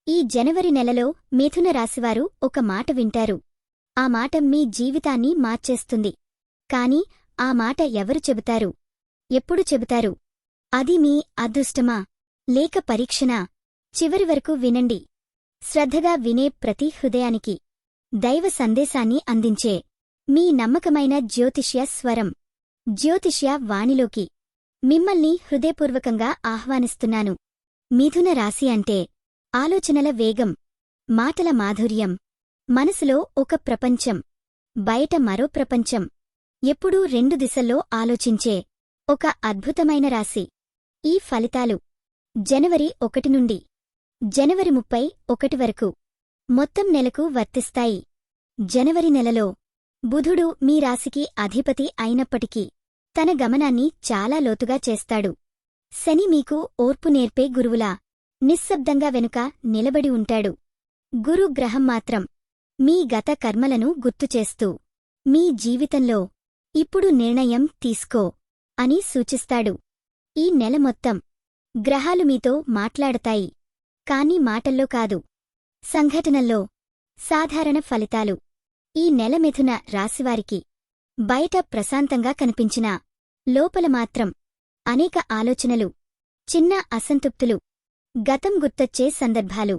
ఈ జనవరి నెలలో మిథున రాశివారు ఒక మాట వింటారు. ఆ మాట మీ జీవితాన్ని మార్చేస్తుంది. కాని ఆ మాట ఎవరు చెబుతారు? ఎప్పుడు చెబుతారు? అది మీ అదృష్టమా లేక పరీక్షనా? చివరి వరకు వినండి. శ్రద్ధగా వినే ప్రతి హృదయానికి దైవ సందేశాన్ని అందించే మీ నమ్మకమైన జ్యోతిష్య స్వరం జ్యోతిష్య వాణిలోకి మిమ్మల్ని హృదయపూర్వకంగా ఆహ్వానిస్తున్నాను. మిథున రాశి అంటే ఆలోచనల వేగం, మాటల మాధుర్యం, మనసులో ఒక ప్రపంచం, బయట మరో ప్రపంచం, ఎప్పుడూ రెండు దిశల్లో ఆలోచించే ఒక అద్భుతమైన రాశి. ఈ ఫలితాలు జనవరి 1 నుండి జనవరి 31 వరకు మొత్తం నెలకు వర్తిస్తాయి. జనవరి నెలలో బుధుడు మీ రాశికి అధిపతి అయినప్పటికీ తన గమనాన్ని చాలా లోతుగా చేస్తాడు. శని మీకు ఓర్పు నేర్పే గురువులా నిశ్శబ్దంగా వెనుక నిలబడి ఉంటాడు. గురు గ్రహం మాత్రం మీ గత కర్మలను గుర్తుచేస్తూ మీ జీవితంలో ఇప్పుడు నిర్ణయం తీసుకో అని సూచిస్తాడు. ఈ నెల మొత్తం గ్రహాలు మీతో మాట్లాడతాయి. కాని మాటల్లో కాదు, సంఘటనల్లో. సాధారణ ఫలితాలు. ఈ నెల మిథున రాశివారికి బయట ప్రశాంతంగా కనిపించినా లోపల మాత్రం అనేక ఆలోచనలు, చిన్న అసంతృప్తులు, గతం గుర్తొచ్చే సందర్భాలు.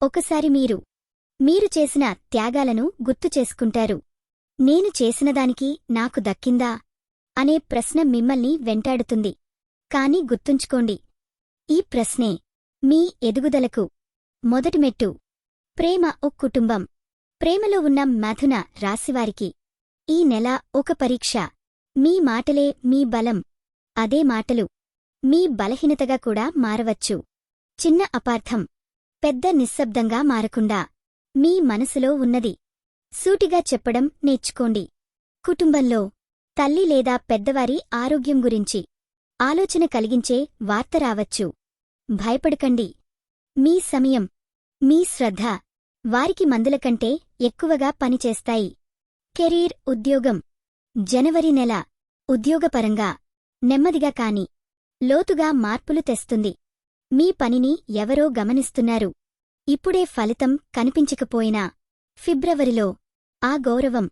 ఒకసారి మీరు చేసిన త్యాగాలను గుర్తు చేసుకుంటారు. నేను చేసినదానికి నాకు దక్కిందా అనే ప్రశ్న మిమ్మల్ని వెంటాడుతుంది. కాని గుర్తుంచుకోండి, ఈ ప్రశ్నే మీ ఎదుగుదలకు మొదటి మెట్టు. ప్రేమ ఒక కుటుంబం. ప్రేమలో ఉన్న మిథున రాశివారికి ఈ నెల ఒక పరీక్ష. మీ మాటలే మీ బలం. అదే మాటలు మీ బలహీనతగా కూడా మారవచ్చు. చిన్న అపార్థం పెద్ద నిశ్శబ్దంగా మారకుండా మీ మనసులో ఉన్నది సూటిగా చెప్పడం నేర్చుకోండి. కుటుంబంలో తల్లి లేదా పెద్దవారి ఆరోగ్యం గురించి ఆలోచన కలిగించే వార్త రావచ్చు. భయపడకండి. మీ సమయం, మీ శ్రద్ధ వారికి మందుల కంటే ఎక్కువగా పనిచేస్తాయి. కెరీర్, ఉద్యోగం. జనవరి నెల ఉద్యోగపరంగా నెమ్మదిగా కాని లోతుగా మార్పులు తెస్తుంది. మీ పనిని ఎవరో గమనిస్తున్నారు. ఇప్పుడే ఫలితం కనిపించకపోయినా ఫిబ్రవరిలో ఆ గౌరవం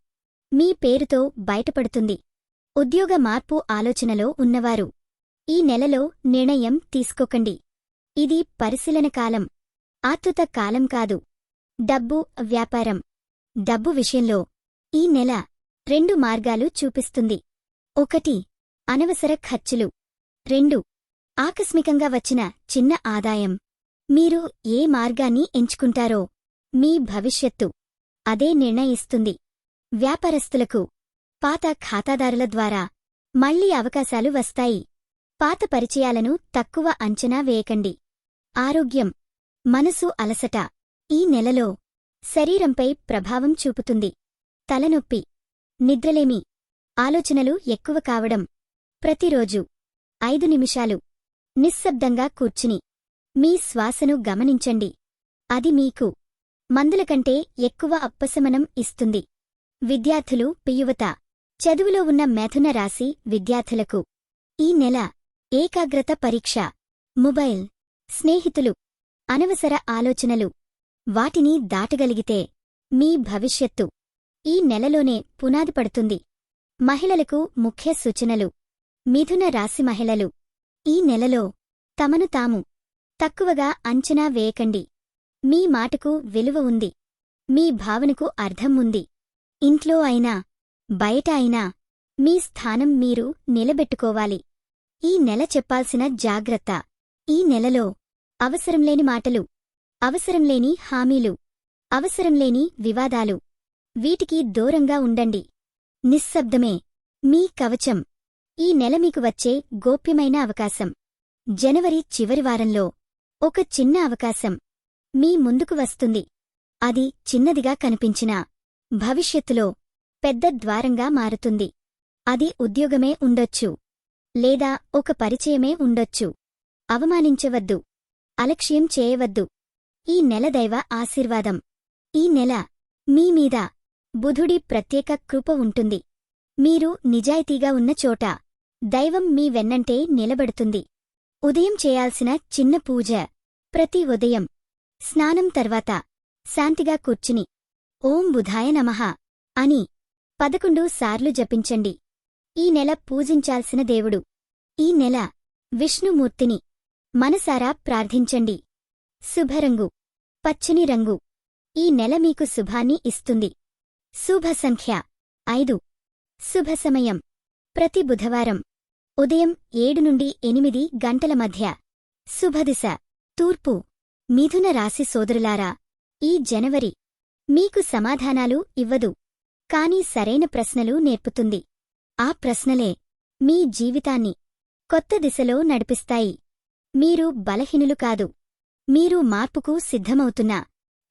మీ పేరుతో బయటపడుతుంది. ఉద్యోగ మార్పు ఆలోచనలో ఉన్నవారు ఈ నెలలో నిర్ణయం తీసుకోకండి. ఇది పరిశీలన కాలం, ఆతృత కాలం కాదు. డబ్బు, వ్యాపారం. డబ్బు విషయంలో ఈ నెల 2 మార్గాలు చూపిస్తుంది. 1 అనవసర ఖర్చులు. 2 ఆకస్మికంగా వచ్చిన చిన్న ఆదాయం. మీరు ఏ మార్గాన్ని ఎంచుకుంటారో మీ భవిష్యత్తు అదే నిర్ణయిస్తుంది. వ్యాపారస్తులకు పాత ఖాతాదారుల ద్వారా మళ్లీ అవకాశాలు వస్తాయి. పాత పరిచయాలను తక్కువ అంచనా వేయకండి. ఆరోగ్యం. మనసు అలసట ఈ నెలలో శరీరంపై ప్రభావం చూపుతుంది. తలనొప్పి, నిద్రలేమి, ఆలోచనలు ఎక్కువ కావడం. ప్రతిరోజు 5 నిమిషాలు నిశ్శబ్దంగా కూర్చుని మీ శ్వాసను గమనించండి. అది మీకు మందుల కంటే ఎక్కువ ఉపశమనం ఇస్తుంది. విద్యార్థులు, యువత. చదువులో ఉన్న మిథున రాశి విద్యార్థులకు ఈ నెల ఏకాగ్రత పరీక్ష. మొబైల్, స్నేహితులు, అనవసర ఆలోచనలు. వాటిని దాటగలిగితే మీ భవిష్యత్తు ఈ నెలలోనే పునాది పడుతుంది. మహిళలకు ముఖ్య సూచనలు. మిథున రాశి మహిళలు ఈ నెలలో తమను తాము తక్కువగా అంచనా వేయకండి. మీ మాటకు విలువ ఉంది. మీ భావనకు అర్థం ఉంది. ఇంట్లో అయినా బయట అయినా మీ స్థానం మీరు నిలబెట్టుకోవాలి. ఈ నెల చెప్పాల్సిన జాగ్రత్త. ఈ నెలలో అవసరంలేని మాటలు, అవసరంలేని హామీలు, అవసరంలేని వివాదాలు. వీటికి దూరంగా ఉండండి. నిశ్శబ్దమే మీ కవచం. ఈ నెల మీకు వచ్చే గోప్యమైన అవకాశం. జనవరి చివరి వారంలో ఒక చిన్న అవకాశం మీ ముందుకు వస్తుంది. అది చిన్నదిగా కనిపించినా భవిష్యత్తులో పెద్ద ద్వారంగా మారుతుంది. అది ఉద్యోగమే ఉండొచ్చు, లేదా ఒక పరిచయమే ఉండొచ్చు. అవమానించవద్దు, అలక్ష్యం చేయవద్దు. ఈ నెల దైవ ఆశీర్వాదం. ఈ నెల మీ మీద బుధుడి ప్రత్యేక కృప ఉంటుంది. మీరు నిజాయితీగా ఉన్న చోట దైవం మీ వెన్నంటే నిలబడుతుంది. ఉదయం చేయాల్సిన చిన్న పూజ. ప్రతి ఉదయం స్నానం తర్వాత శాంతిగా కూర్చుని ఓం బుధాయ నమః అని 11 సార్లు జపించండి. ఈ నెల పూజించాల్సిన దేవుడు. ఈ నెల విష్ణుమూర్తిని మనసారా ప్రార్థించండి. శుభరంగు పచ్చని రంగు. ఈ నెల మీకు శుభాన్ని ఇస్తుంది. శుభ సంఖ్య 5. శుభ సమయం ప్రతి బుధవారం ఉదయం 7 నుండి 8 గంటల మధ్య. శుభదిశ తూర్పు. మిథున రాశి సోదరులారా, ఈ జనవరి మీకు సమాధానాలు ఇవ్వదు, కాని సరైన ప్రశ్నలు నేర్పుతుంది. ఆ ప్రశ్నలే మీ జీవితాన్ని కొత్త దిశలో నడిపిస్తాయి. మీరు బలహీనులు కాదు, మీరు మార్పుకు సిద్ధమవుతున్న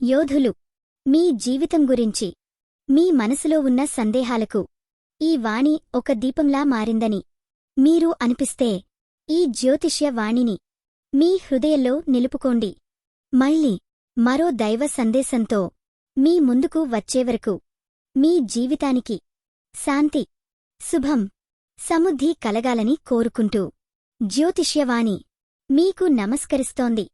యోధులు. మీ జీవితం గురించి మీ మనసులో ఉన్న సందేహాలకు ఈ వాణి ఒక దీపంలా మారిందని మీరు అనిపిస్తే ఈ జ్యోతిష్య వాణిని మీ హృదయంలో నిలుపుకోండి. మళ్ళీ మరో దైవ సందేశంతో మీ ముందుకు వచ్చేవరకు మీ జీవితానికి శాంతి, శుభం, సమృద్ధి కలగాలని కోరుకుంటూ జ్యోతిష్యవాణి మీకు నమస్కరిస్తోంది.